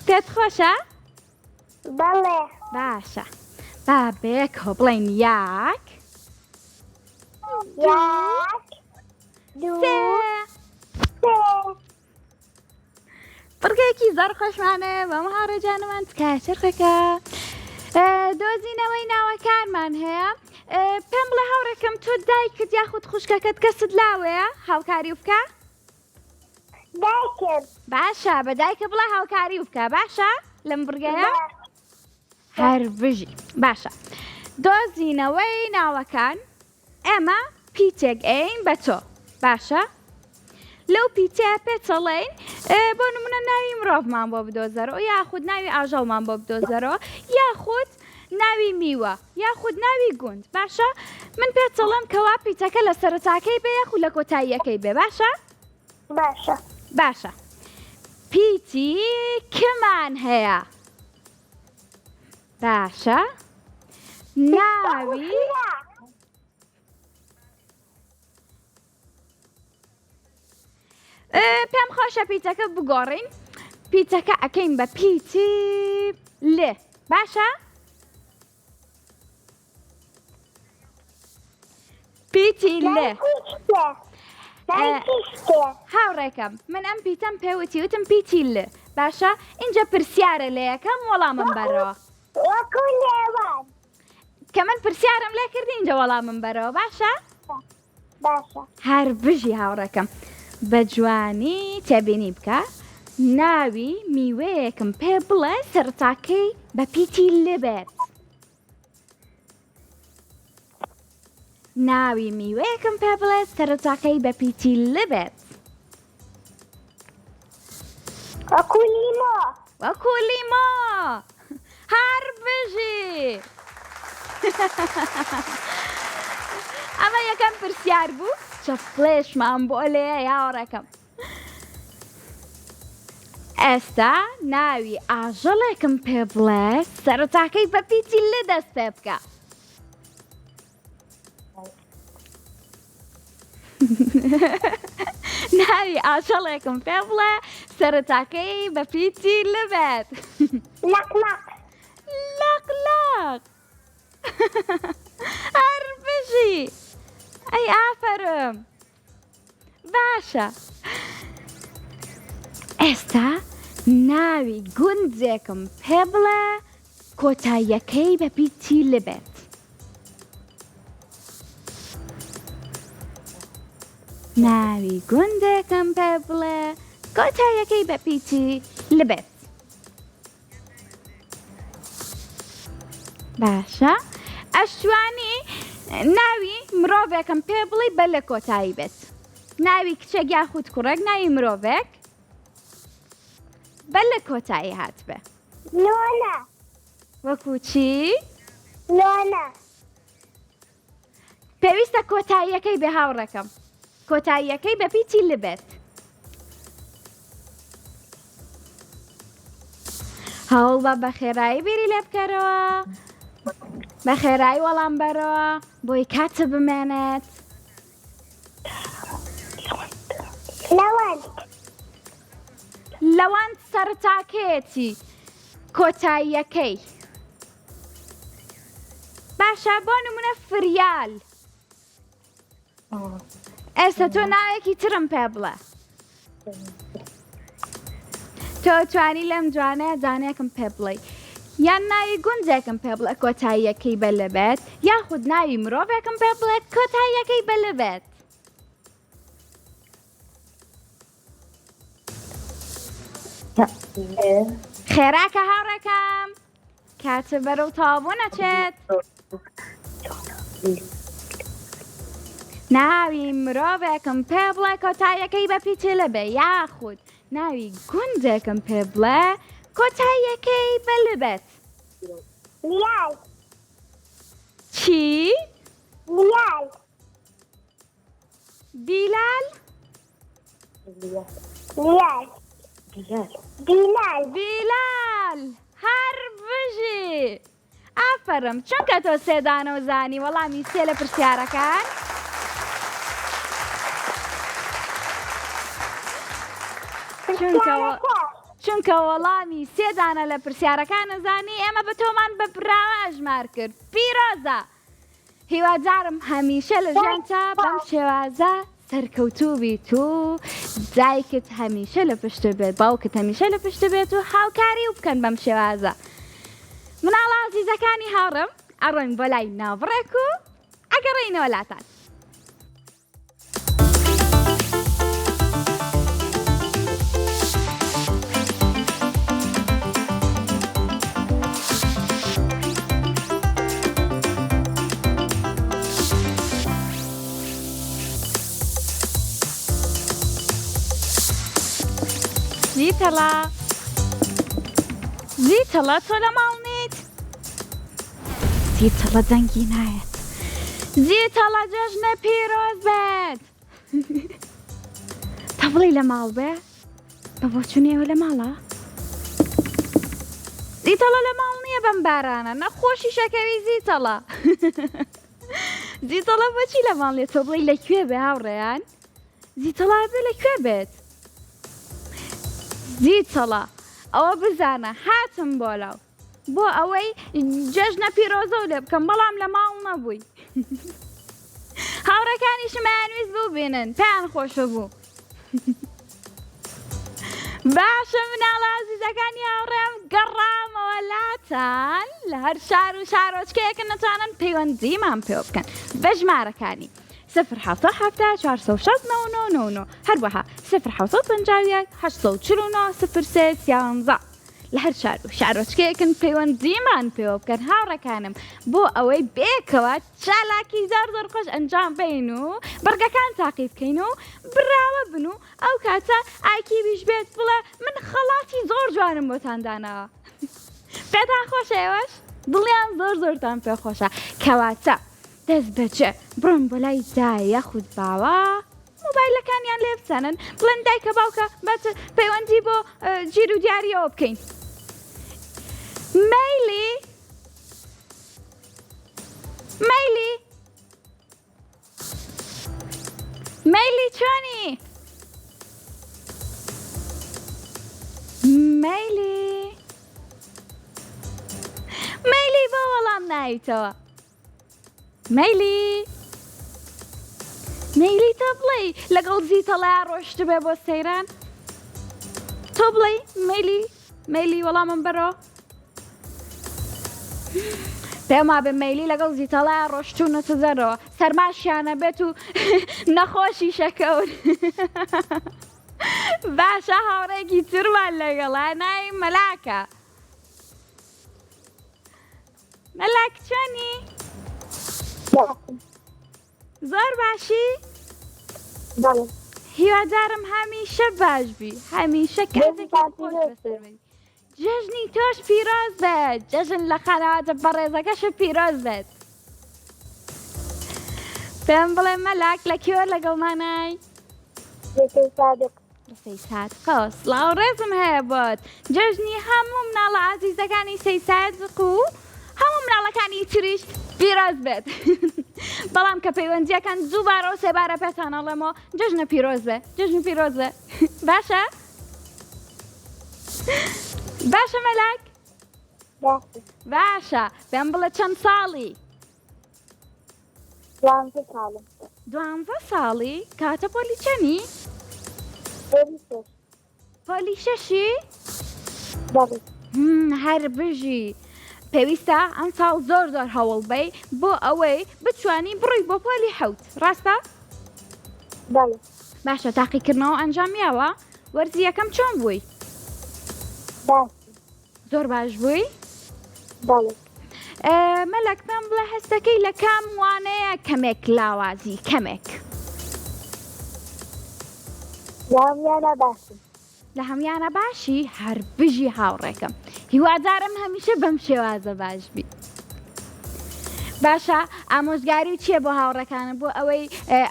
Speaker 1: پێت خۆشە؟
Speaker 2: بەڵێ.
Speaker 1: باشە با بێکەوە بڵێین یاک
Speaker 2: یەک دوو
Speaker 1: سێ
Speaker 2: سێ.
Speaker 1: بڕگەیەکی زۆر خۆشمانەیە بەم هاوڕێجانەمان تکایە چرخەکە دۆزینەوەی ناوەکانمان هەیە پێم بڵێ هاوڕێکەم تۆ دایکت یاخود خوشکەکەت کەست لاوەیە هاوکاری بکە؟
Speaker 2: دایکم.
Speaker 1: باشە بە دایکە بڵێ هاوکاری بکە باشە لەم بڕگەیە؟ هەر بژی باشە دۆزینەوەی ناوەکان ئێمە پیتێک ئەین بە تۆ باشە لەو پیتەیە پێچەڵێن بۆ نمونە ناوی مرۆڤمان بۆ بدۆزەرەوە یاخود ناوی ئاژەڵمان بۆ بدۆزەرەوە یاخود ناوی میوە یاخود ناوی گوند باشە من پێچەڵم کەوا پیتەکە لە سەرەتاکەی بێ یاخود لە کۆتاییەکەی بێ باشە؟
Speaker 2: باشە.
Speaker 1: باشە پیتی کمان هەیە باشە ناوی پێم خۆشە پیتەکە بگۆڕین پیتەکە ئەکەین بە پیتی لێ باشە؟ پیتی لێ هاوڕێکەم من ئەم پیتەم پێوتی وتم پیتی لێ باشە اینجا پرسیارە لێ یەکەم وەڵامم بەرەوە
Speaker 2: وەکو لێوان.
Speaker 1: کە من پرسیارم لێ کردی اینجا وەڵامم بەرەوە باشە؟
Speaker 2: باشە.
Speaker 1: هەر بژی هاوڕێکەم بە جوانی تێبینی بکە ناوی میوەیەکم پێ بڵێ سەرتاکەی بە پیتی لێبێت ناوی میوەیەکم پێ بڵێ سەرتاکەی بە پیتی لێبێت
Speaker 2: وەکو لیمۆ.
Speaker 1: وەکو لیمۆ هەر بژی ئەمە یەکەم پرسیار بوو چەفڵێشمان بۆ لێ یاوەڕێکەم ئێستا ناوی ئاژەڵێکم پێ بڵێ سەرەتاکەی بە پیتی لێ دەست پێ بکە ناوی ئاژەڵێکم پێ بڵێ سەرەتاکەی بە پیتی لێ بێت
Speaker 2: لەقلەق.
Speaker 1: لەقلەق هەر بژی ئەی ئافەرم باشە ئێستا ناوی گوندێکم پێ بڵێ کۆتاییەکەی بە پیتی لێبێت ناوی گوندێکم پێ بڵێ کۆتاییەکەی بە پیتی لێبێت باشە ئەشتوانی ناوی مرۆڤێکم پێ بڵێ بە لە کۆتایی بێت ناوی کچێک یاخود کوڕێک ناوی مرۆڤێک بە لە کۆتایی هات بێ
Speaker 2: لۆنە.
Speaker 1: وەکو چی؟
Speaker 2: لۆنە.
Speaker 1: پێویستە کۆتاییەکەی بێ هاوڕێکەم کۆتاییەکەی بە پیتی لێبێت هەوڵ بە بەخێرایی بیری لێ بکەرەوە بە خێرایی وەڵام بەرەوە بۆی کاتە بمێنێت
Speaker 2: لەوەند.
Speaker 1: لەوان سەرتاکەیەتی کۆتاییەکەی باشە بۆ نمونە فریال ئێستا تۆ ناوێکی ترم پێ بڵێ تۆ توانی لەم جوانەیە جانەیەکم پێ بڵێ یان ناوی گونجێکم پێ بڵێ کۆتاییەکەی بە لەبێت یاخود ناوی مرۆڤێکم پێ بڵێ کۆتاییەکەی بە لەبێت خێراکە هاوڕێکەم کاتە بەرەو تاوابوو نەچێت ناوی مرۆڤێکم پێ بڵێ کۆتاییەکەی بە پیتی لەبێ یاخود ناوی گوندێکم پێ بڵێ کۆتاییەکەی بەلبێت
Speaker 2: لیال
Speaker 1: چی؟
Speaker 2: لیال
Speaker 1: بیلال؟
Speaker 2: لیال بیلال
Speaker 1: بیلال هەر بژی ئافرم چونکە تۆ سێدانە و زانی وەڵامی سێ لە پرسیارەکان چونکە وەڵامی سێدانە لە پرسیارەکان نەزانی ئێمە بە تۆمان بە براوە ژمار کرد پیرۆزە هیوادارم هەمیشە لە ژیانتا بەم شێوازە سەرکەوتوو بیت و دایکت هەمیشە لە پشت بێت باوکت هەمیشە لە پشت بێت و هاوکاری و بکەن بەم شێوازە مناڵە عەزیزەکانی هاوڕێم ئەڕۆین بۆ لای ناوبڕێک و ئەگەڕێینەوە لاتان زیتەڵە تۆ لە ماڵ نیت زیتەڵە دەنگی نایەت زیتەڵە جەژنە پیرۆز بێت تا بڵێ لە ماڵ بێ بە بۆچونێەوە لە ماڵە زیتەڵە لە ماڵ نییە بەم بارانە نەخۆشی شەکەوی زیتەڵە زیتەڵە بۆچی لە ماڵ لێت تۆ بڵێ لەکوێ بێ هاوڕێیان زیتەڵە بێ لەکوێ بێت زیتەڵە ئەوە بزانە هاتم بۆ لاو بۆ ئەوەی جەژنە پیرۆزە و لێ بکەم بەڵام لە ماڵ نەبووی هاوڕەکانیشم یانویست بوو بینن پێیان خۆشە بوو باشە مناڵە عەزیزەکانی هاوڕێم گەڕامەوە لاتان لە هەر شار و شارۆچکەیەکە نەتوانن پەیوەندیمان پێ بکەن بە ژمارەکانی 0 هەروەها 0 لە هەر شار و شارۆچکەیەکن پەیوەندیمان پێوە بکەن هاوڕەکانم بۆ ئەوەی بێکەوە چالاکی زۆر خۆش ئەنجام بین و بەرگەکان تاقی بکەین و براوە بن و ئەو کاتە ئایکی بیش بێت بڵێ من خەڵاتی زۆر جوانم بۆتان داناوە پێتان خۆشە ئێوەش دڵیان زۆرتان پێ خۆشە کەواتە دەست بەجێ بڕۆن بۆ لای دایە یاخود باوە مۆبایلەکانیان لێ بچەنن بڵێن دایکە باوکە بەت پەیوەندی بۆ گیر و دیاریەوە بکەین مەیلی چۆنی مەیلی بۆ وەڵام نایتەوە مەیلی تۆ بڵێ لەگەڵ زیتەڵەیە ڕۆشت بێ بۆ سەیران تۆ بڵێ مەیلی وەڵامم بەرۆ پێما بێ مەیلی لەگەڵ زیتەڵەیە ڕۆشتوونەتە دەرەوە سەرماشیانە بێت و نەخۆشی شەکەون باشە هاوڕێکی ترمان لەگەڵا ناوی مەلاکە مەلاک چۆنی؟ زۆر باشی؟ هیوادارم هەمیشە باش بی هەمیشە کاتێکی خۆش بەسەر بێت جەژنی تۆش پیرۆز بێت جەژن لە خانەواتە بەڕێزەکەشە پیرۆز بێت پێم بڵێ مەلاک لەکوێوە لەگەڵمانای؟ سەیسادقەوە سڵاو ڕێزم هەیە بۆت جەژنی هەموو مناڵە عەزیزەکانی سەیسادق و هەموو مناڵەکانی تریش پیرۆز بێت بەڵام کە پەیوەندیەکان دووبارە و سێبارە پێتان ئەڵێمەوە جەژنە پیرۆز بێ باشە؟ باشە مەلاک؟ باشە پێم بڵێ چەند ساڵی؟ 12 ساڵی؟ کاتە پۆلی چەنی؟ پۆلی شەشی؟ هەر بژی پێویستە ئەم ساڵ زۆر هەوڵ بەی بۆ ئەوەی بتوانی بڕی بۆ پۆلی 7 ڕاستە؟ باشە تاقیکردنەوە ئەنجامیاوە وەرزی یەکەم چۆن بووی؟ زۆر باش بووی؟ مەلەک پێم بڵێ هەستەکەی لە کام وانەیە کەمێک لاوازی کەمێک لە هەمویانە باشی هەر بژی هاوڕێکم هیوادارم هەمیشە بەم شێوازە باش بی. باشە ئامۆژگاری و چییە بۆ هاوڕەکانە بۆ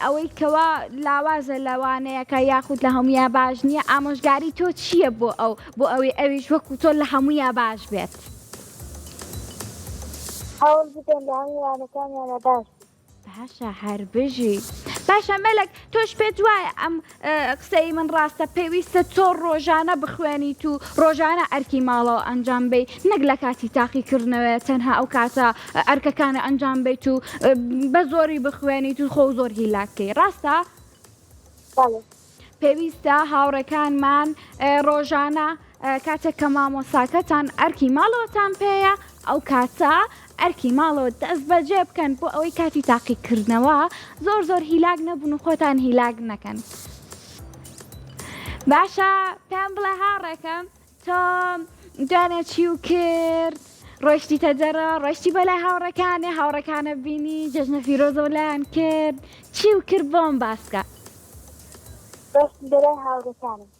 Speaker 1: ئەوەی کەوا لاوازە لەوانەیە کە یاخود لە هەمویان باش نییە ئامۆژگاری تۆ چییە بۆ ئەوەی ئەویش وەکو تۆ لە هەمویان باش بێت؟
Speaker 2: هەوڵ بدەن لە هەمووانەکانیانە باش.
Speaker 1: باشە هەر بژی باشە مەلک تۆش پێت وایە ئەم قسەی من ڕاستە پێویستە تۆ ڕۆژانە بخوێنیت و ڕۆژانە ئەرکی ماڵەوە ئەنجام بی نەک لە کاتی تاقیکردنەوە تەنها ئەو کاتە ئەرکەکانە ئەنجام بیت و بە زۆری بخوێنیت و خۆ زۆر هیلاکەی ڕاستە؟ پێویستە هاوڕێکانمان ڕۆژانە کاتێک کە مامۆساکەتان ئەرکی ماڵەوەتان پێەیە ئەو کاتە ئەرکی ماڵەوە دەست بەجێ بکەن بۆ ئەوەی کاتی تاقیکردنەوە زۆر هیلاک نەبوون و خۆتان هیلاک نەکەن. باشە پێم بڵێ هاوڕێکەم تۆ دوانێ چی و کرد؟ ڕۆیشتیتە دەرە ڕۆیشتی بەلای هاوڕەکانە بینی جەژنە فیرۆزە لایەن کرد چی و کرد بۆم باسکە؟
Speaker 2: ڕۆیشتی بەلای هاوڕێکانم.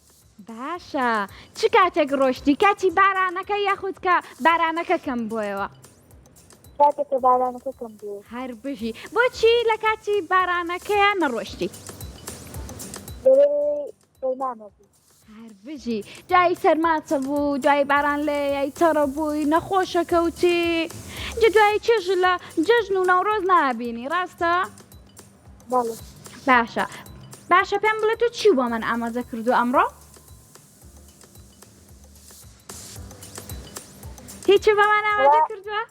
Speaker 1: باشە چ کاتێک ڕۆشتی کاتی بارانەکە یاخود کە بارانەکە کەم بۆیەوە؟
Speaker 2: کاتێککە بارانەکە کەم بوو.
Speaker 1: هەر بژی بۆچی لە کاتی بارانەکەیان نەڕۆشتی؟ هەر بژی دوای سەرماچە بوو دوای باران لێ تەڕە بووی نەخۆشەکەوتی جا دوای چێژ لە جەژن و نەورۆز نابینی ڕاستە؟ باشە پێم بڵێ تۆ چی بۆ من ئامادە کردو ئەمڕۆ؟ هیچی بەمان ئامادە کردووە؟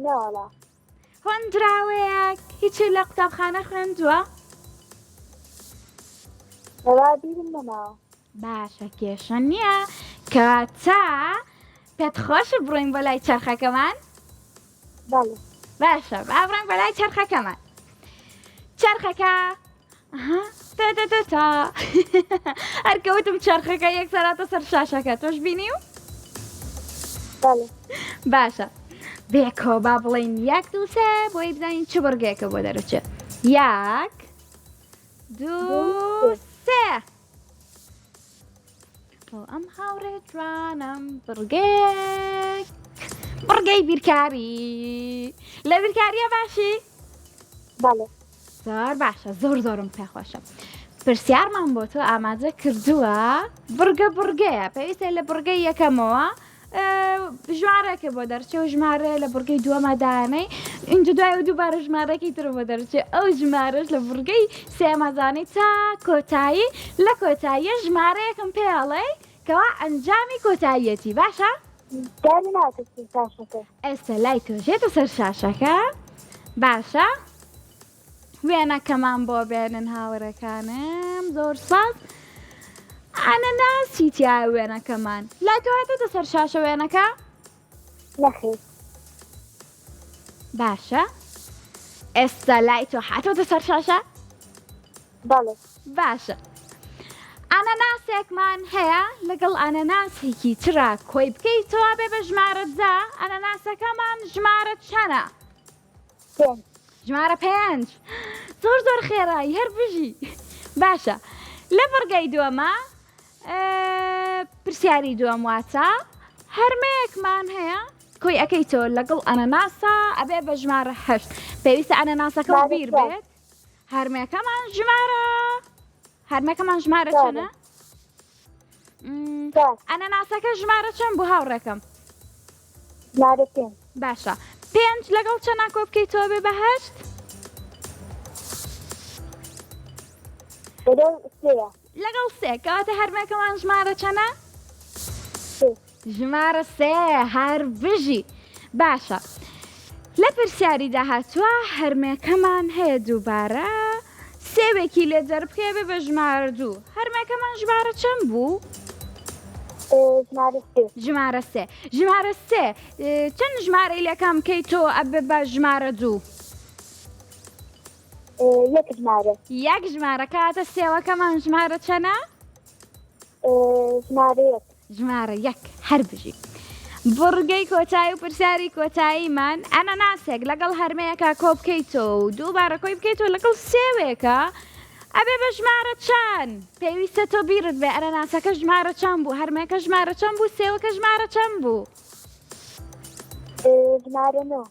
Speaker 2: نەوەڵا
Speaker 1: هۆندراوەیەک هیچی لە قوتابخانە خوێندووە؟
Speaker 2: بیرم نەماوە.
Speaker 1: باشە کێشە نییە کەواتە پێت خۆشە بڕۆین بۆ لای چەرخەکەمان؟ باشە با بڕۆین بۆ لای چەرخەکەمان. چەرخەکە تا هەرکەوتم چەرخەکە یەکسەراتە سەر شاشەکە تۆش بینی و؟ باشە بێکەوە با بڵێین 1 2 3 بۆی بزانین چ بڕگەیەکە بۆ دەرەچێت 1 2 3 ئەم هاوڕێ جوانم بڕگەی بیرکاری لە بیرکاریە باشی؟ زۆر باشە زۆرم پێخۆشە. پرسیارمان بۆ تۆ ئامادە کردووە بڕگەیە پێویستە لە بڕگەی یەکەمەوە ژمارەکە بۆ دەرچێ و ژمارە لە بڕگەی دووەمەدانەی اینجا دوای و دووبارە ژمارەکەی تر بۆ دەرچێ ئەو ژمارەش لە بڕگەی سێمەزانەی تا کۆتایی لە کۆتاییە ژمارەیەکم پێڵێ کەوا ئەنجامی کۆتاییەتی باشە؟ ئێستا لای تۆژێتە سەر شاشەکە باشە؟ وێنەکەمان بۆ بێنن هاوڕەکانم زۆر سپاس. ئەنەناسی تیا وێنەکەمان لای تۆ هاتۆتە سەر شاشە وێنەکە؟
Speaker 2: نەخێر.
Speaker 1: باشە ئێستا لای تۆ هاتۆتە سەر شاشە؟ باشە ئەنەناسێکمان هەیە لەگەڵ ئەنەناسێکی ترا کۆی بکەیتەوە بێ بە ژمارەتدا ئەنەناسەکەمان ژمارەت چەنە؟ ژمارە 5 زۆر خێرایی هەر بژی. باشە لە بڕگەی دووەمە پرسیاری دووەم واتە هەرمەیەکمان هەیە کۆی ئەەکەیتەوە لەگەڵ ئەنەناسە ئەبێ بە ژمارە 8 پێویستە ئەنەناسەکە بیر بێت هەرمەکەمان ژمارە چەنە؟ ئەنەناسەکە ژمارە چەند بوو هاوڕێکەم؟ باشە 5 لەگەڵ چەند کۆ بکەیتەوە بێ بە 8؟ لەگەڵ 3 کەواتە هەرمەکەمان ژمارە چەنە؟ ژمارە 3 هەر بژی. باشە لە پرسیاری داهاتووە هەرمەکەمان هەیە دووبارە سێوێکی لێ دەربکێ بێ بە ژمارە 2 هەرمەکەمان ژمارە چەند بوو؟ ژمارە 3 چەند ژمارەی لەکەم بکەی تۆ ئەبێ بە ژمارە 2؟ یەک ژمارە کاتە سێوەکەمان ژمارە چەنە؟ ژمارە 1 هەر بژی. بڕگەی کۆتایی و پرسیاری کۆتاییمان ئەنەناسێک لەگەڵ هەرمەیەکە کۆ بکەیتەوە و دووبارە کۆی بکەیتەوە لەگەڵ سێوێکە ئەبێ بە ژمارە چەند پێویستە تۆ بیرت بێ ئەناناسەکە ژمارە چەند بوو هەرمەکە ژمارە چەند بوو سێوەکە ژمارە چەند بوو
Speaker 2: ژمارە نۆ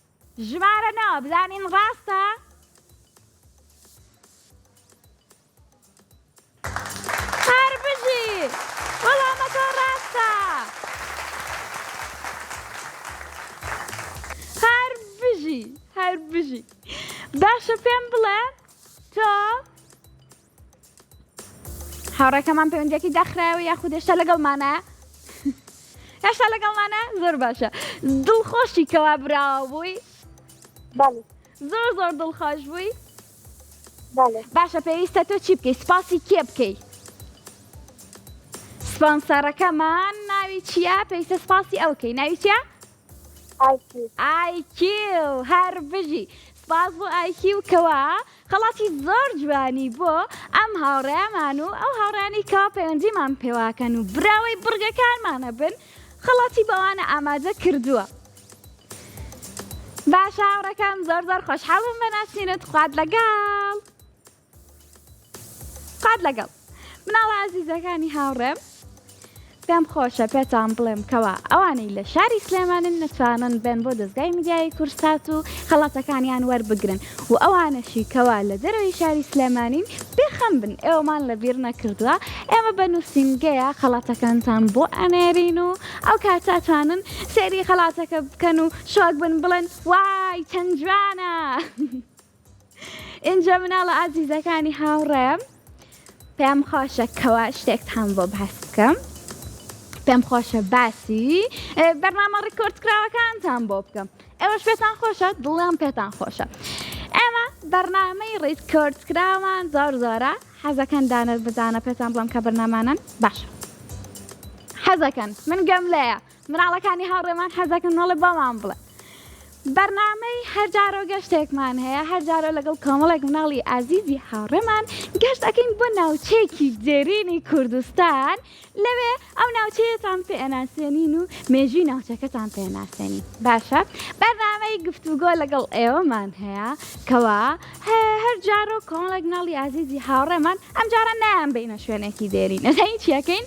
Speaker 1: ژمارە نەوە بزانین ڕاستە هەر بژی وەڵامەکە ڕاستە هەر بژی باشە پێم بڵێ تۆ هاوڕێکەمان پەیوەندیەکی داخراوە یاخود هێشتا لەگەڵمانە هێشتا لەگەڵمانە زۆر باشە دڵخۆشی کەوا براوە بووی زۆر دڵخۆش بووی باشە پێویستە تۆ چی بکەی سپاسی کێ بکەی سپانسەرەکەمان ناوی چییە پێویستە سپاسی ئەو بکەی ناوی چییە ئایکیو هەر بژی سپاس بۆ ئایکیو کەوا خەڵاتی زۆر جوانی بۆ ئەم هاوڕێمان و ئەو هاوڕانی کەوا پەیوەندیمان پێواکەن و براوەی بڕگەکانمانە بن خەڵاتی بەوانە ئامادە کردووە باشە هاوڕەکەم زۆر خۆشحاڵم بەناسینت خوات لەگەڵ مناڵە عەزیزەکانی هاوڕێم پێم خۆشە پێتان بڵێم کەوا ئەوانەی لە شاری سلێمانن نەتوانن بێن بۆ دەستگای میدیای کورسات و خەڵاتەکانیان وەربگرن و ئەوانەشی کەوا لە دەرەوەی شاری سلێمانین بێخەم بن ئێوەمان لەبیر نەکردووە ئێمە بە نووسینگەیە خەڵاتەکانتان بۆ ئەنێرین و ئەو کاتاتوانن سێری خەڵاتەکە بکەن و شۆک بن بڵێن وای چەند جوانە اینجا مناڵە عەزیزەکانی هاوڕێم پێم خۆشە کەوا شتێکتان بۆ بەس بکەم پێم خۆشە باسی بەرنامە ڕیکۆردکراوەکانتان بۆ بکەم ئێوەش پێتان خۆشە دڵیان پێتان خۆشە ئێمە بەرنامەی ڕیکۆردکراوەمان زۆرە حەزەکەن دانە بدانە پێتان بڵێم کە بەرنامانن باشە حەزەکەن من گەم لێیە مناڵەکانی هاوڕێمان حەزەکەن نۆڵێ بۆمان بڵێ بەرنامەی هەرجارۆ گەشتێکمان هەیە هەرجارۆ لەگەڵ کۆمەڵێک مناڵی ئازیزی هاوڕێمان گەشت ئەکەین بۆ ناوچەیەکی دێرینی کوردستان لەوێ ئەو ناوچەیەتان پێ ئەناسێنین و مێژووی ناوچەکەتان پێ ئەناسێنین باشە بەرنامەی گفتوگۆ لەگەڵ ئێوەمان هەیە کەوا هەرجارۆ کۆمەڵێک مناڵی ئازیزی هاوڕێمان ئەم جارە نایان بینە شوێنێکی دێرین ئەزانی چیەکەین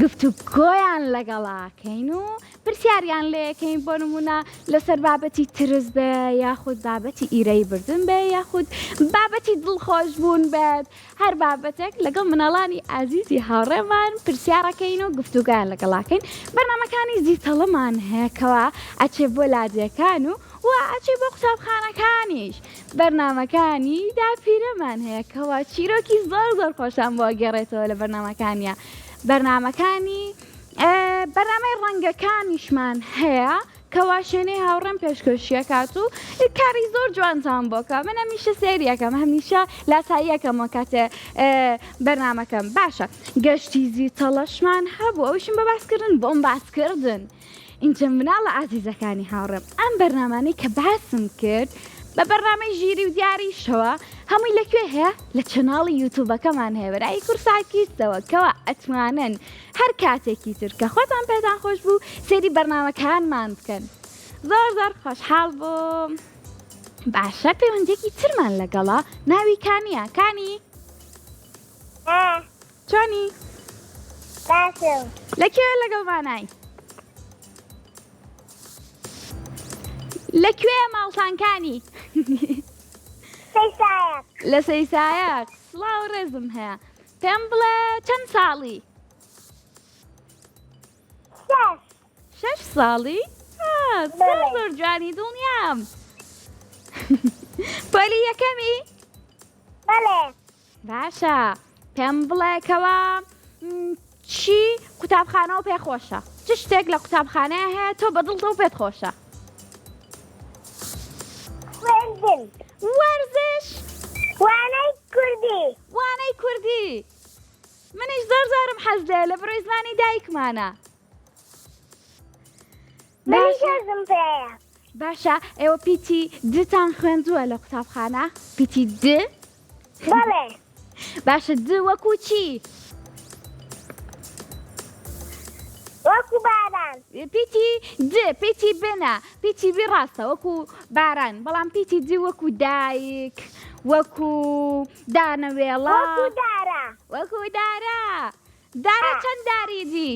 Speaker 1: گفتوگۆیان لەگەڵاکەین و پرسیاریان لێەکەین بۆ نمونە لەسەر بابەتی ترس بێ یاخود بابەتی ئیرەی بردن بێ یاخود بابەتی دڵخۆش بوون بێت هەر بابەتێک لەگەڵ مناڵانی ئازیزی هاوڕێمان پرسیارەکەین و گفتوگۆیان لەگەڵاکەین بەرنامەکانی زیتەڵەمان هەیەکەوە ئەچێ بۆ لادیەکان و ئەچێ بۆ قوتابخانەکانیش بەرنامەکانی داپیرەمان هەیەکەوە چیرۆکی زۆر خۆشان بۆ گەڕێتەوە لە بەرنامەکانیە بەرنامەکانی بەرنامەی ڕەنگەکانیشمان هەیە کەوا شوێنەی هاوڕێم پێشکەشیەکات و کاری زۆر جوانتان بۆکە من هەمیشە سێریەکەم هەمیشە لاساییەکەمەوە کاتێ بەرنامەکەم باشە گەشتی زیتەڵەشمان هەبوو ئەوشم بە باسکردن بۆم باسکردن اینجا مناڵە عەزیزەکانی هاوڕێم ئەم بەرنامانەی کە باسم کرد بە بەرنامەی ژیری و دیاریشەوە هەمووی لەکوێ هەیە لە چەناڵی یوتوبەکەمان هەیە بەرای کورساکیستەوە کەوا ئەتوانن هەر کاتێکی تر کە خۆتان پێتان خۆش بوو سێری بەرنامەکانمان بکەن زۆر خۆشحاڵ بووم باشە پەیوەندێکی ترمان لەگەڵا ناوی کانیە کانی چۆنی لەکوێ لەگەڵمانای لەکوێ ماڵتانکانی لە سەیسایەک سڵاو ڕێزم هەیە پێم بڵێ چەند ساڵی 6 ساڵی زۆر جوانی دڵنیام پۆلی یەکەمی باشە پێم بڵێ کەوا چی قوتابخانەوە پێخۆشە چ شتێک لە قوتابخانەیە هەیە تۆ بەدڵتەوە پێت خۆشە وەرزش وانەی کوردی منیش زۆرم حەز لێ لە بڕۆی زمانی دایکمانە باشە ئێوە پیتی دتان خوێندووە لە قوتابخانە پیتی د باشە د وەکو چی
Speaker 2: وەکو باران
Speaker 1: پیتی د پیتی بنە پیتی بی ڕاستە وەکو باران بەڵام پیتی د وەکو دایک وەکو دانەوێڵە
Speaker 2: وەکو دارە
Speaker 1: دارە چەند داریدی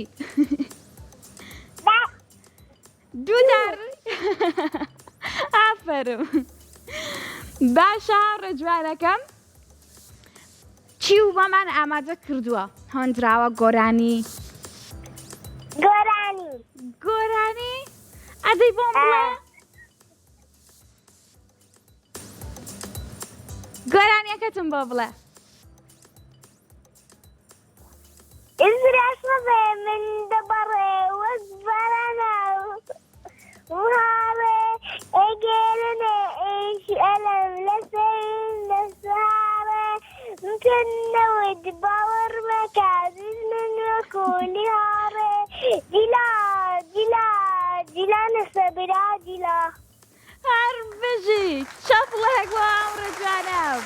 Speaker 1: دوو دار ئافەرم باشە ڕێجوانەکەم چی و بەمان ئامادە کردووە هەندراوە گۆرانی گۆرانی ئەدەی بۆم بڵێ گۆرانیەکەتم بۆ بڵێ
Speaker 2: ئیزراشمە بێ من دەبەڕێ وەک بەرانە وهاوێ ئەگێرنێ ئیش ئەلم لەسەرین لەسارێ مکردنەوەی باوەڕ مەکە من وەکولی هاڕێ دیلا دیلا دیلانە سەبرا دیلا
Speaker 1: هەر بژی چەپڵێک بۆ ئەمڕۆ جوانم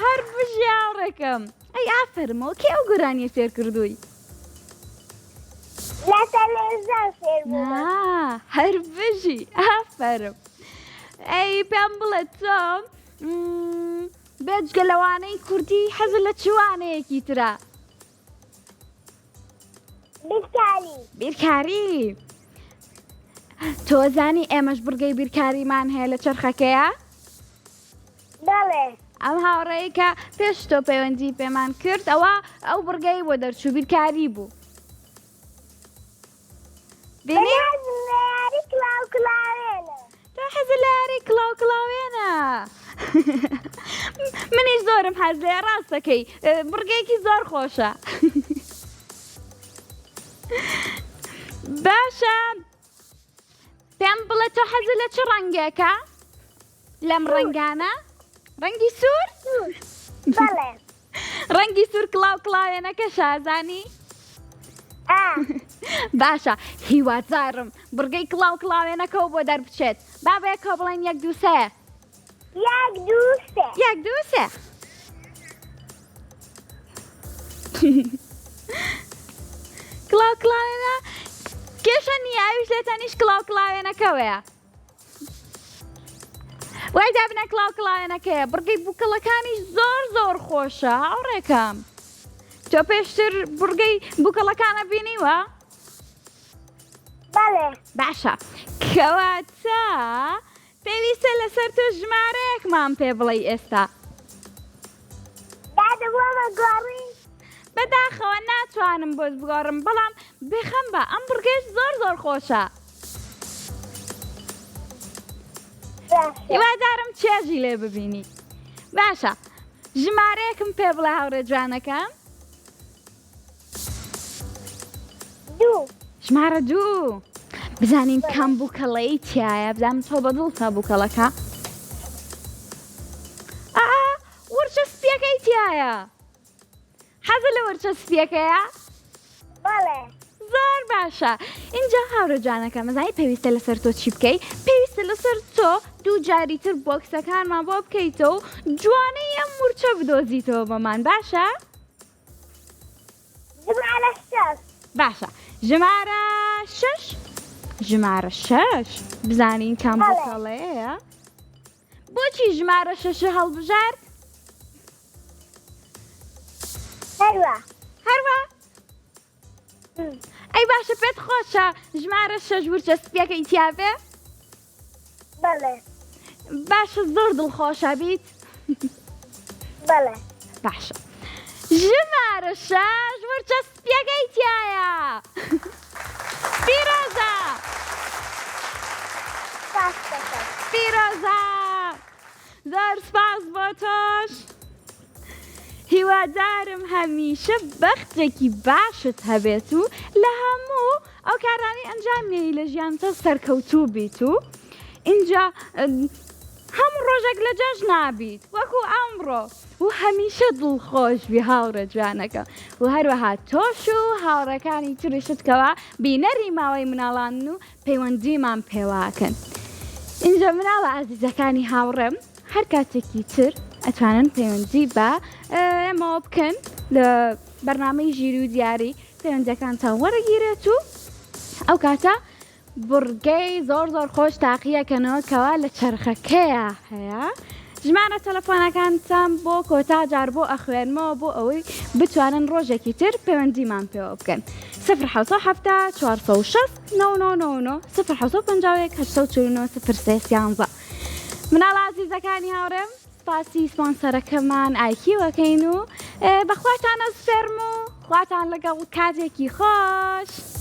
Speaker 1: هەر بژی هاوڕێکم ئەی ئافەرمەوە کێ ئەو گۆرانیە فێر کردووی
Speaker 2: لە تەلەڤیزیۆن فێر بوومە
Speaker 1: هەر بژی ئافەرم ئەی پێم بڵێ تۆ بێجگە لەوانەی کوردی حەزت لە چوانەیەکی ترە بیرکاری تۆ زانی ئێمەش بڕگەی بیرکاریمان هەیە لە چرخەکەیە
Speaker 2: بەڵێ
Speaker 1: ئەم هاوڕێی کە پێش تۆ پەیوەندی پێمان کرد ئەوە ئەو بڕگەی بۆ دەرچوو بیرکاری بوو بینی تۆ حەزت لە یاری کڵاو کڵاوێنە منیش زۆرم حەز لێ ڕاستەکەی بڕگەیەکی زۆر خۆشە باشە پێم بڵێ تۆ حەزت لە چ ڕەنگێکە لەم ڕەنگانە ڕەنگی سوور
Speaker 2: بەڵێ
Speaker 1: ڕەنگی سوور کڵاو کڵاوێنەکە شازانی باشە هیوادارم بڕگەی کڵاو کڵاوێنەکەەوە بۆ دەربچێت بابەیەکە بڵێن یەک دوو سێ یەک دوو سێ کڵاو کڵاوێنە کێشە نیاویش لێ تەنیش کڵاو کڵاوێنەکەوەیە وای دابنە کڵاو کڵاوێنەکەیە بڕگەی بووکەڵەکانیش زۆر زۆر خۆشە هاوڕێکەم تۆ پێشتر بڕگەی بووکەڵەکانە بینیوە
Speaker 2: بەڵێ
Speaker 1: باشە کەواتە پێویستە لەسەر تۆ ژمارەیەکمان پێ بڵێ ئێستا
Speaker 2: دادەبووەمە گۆڕی
Speaker 1: بەداخەوە ناتوانم بۆت بگۆڕم بەڵام بێخەم بە ئەم بڕگەیش زۆر زۆر خۆشە هیوادارم چێژی لێ ببینی باشە ژمارەیەکم پێ بڵێ هاوڕێ جوانەکەم ژمارە دوو بزانین کام بووکەڵەی تایە بزانم تۆ بەدڵتە بووکەڵەکە ورچە سپیەکەی تایە حەزت لە ورچە سپیەکەیە
Speaker 2: بەڵێ
Speaker 1: زۆر باشە اینجا هاوڕێ جوانەکەم مەزانی پێویستە لەسەر تۆ چی بکەی پێویستە لەسەر تۆ دوو جاری تر بۆکسەکانمان بۆ بکەیتەوە جوانەی ئەم ورچە بدۆزیتەوە بەمان باشە باشە ژمارە شەش بزانین کام بووکەڵەیە بۆچی ژمارە شەشە هەڵبژارد هەروە ئەی باشە پێت خۆشە ژمارە شەش ورچە سپیەکەی تیاابێ
Speaker 2: بەڵێ
Speaker 1: باشە زۆر دڵخۆشە بیت
Speaker 2: بەڵێ
Speaker 1: باشە ژمارە شەش ورچە سپیەکەی تایە پیرۆزە پیرۆزە زۆر سپاس بۆ تۆش هیوادارم هەمیشە بەختێکی باشت هەبێت و لە هەموو ئەو کارانی ئەنجامی لە ژیانتە سەرکەوتوو بیت و اینجا هەموو ڕۆژێک لە جەژ نابیت وەکو ئەمڕۆ و هەمیشە دڵخۆشبی هاوڕێ جوانەکە و هەروەها تۆش و هاوڕەکانی تریشتکەوە بینەری ماوەی مناڵان و پەیوەندیمان پێواکەن اینجا مناڵە ئازیزەکانی هاوڕێم هەر کاتێکی تر ئەتوانن پەیوەندی بە ئێمەوە بکەن لە بەرنامەی ژیری و دیاری پەیوەندەکانتان وەرەگیرێت و ئەو کاتە بورگەی زۆر خۆش تاقیەکەنەوە کەوا لە چرخەکەیە هەیە. ژمارە تەلەفۆنەکانتان بۆ کۆتا جار بۆ ئەخوێنمەوە بۆ ئەوەی بتوانن ڕۆژێکی تر پەیوەندیمان پێوە بکەن. 0 406 999 0 5 مناڵ عزیزەکانی هاوڕێم سپاسی سپۆنسەرەکەمان ئایکیوەکەین و بەخواتان ئەسپێرم و خواتان لەگەڵ کاتێکی خۆش.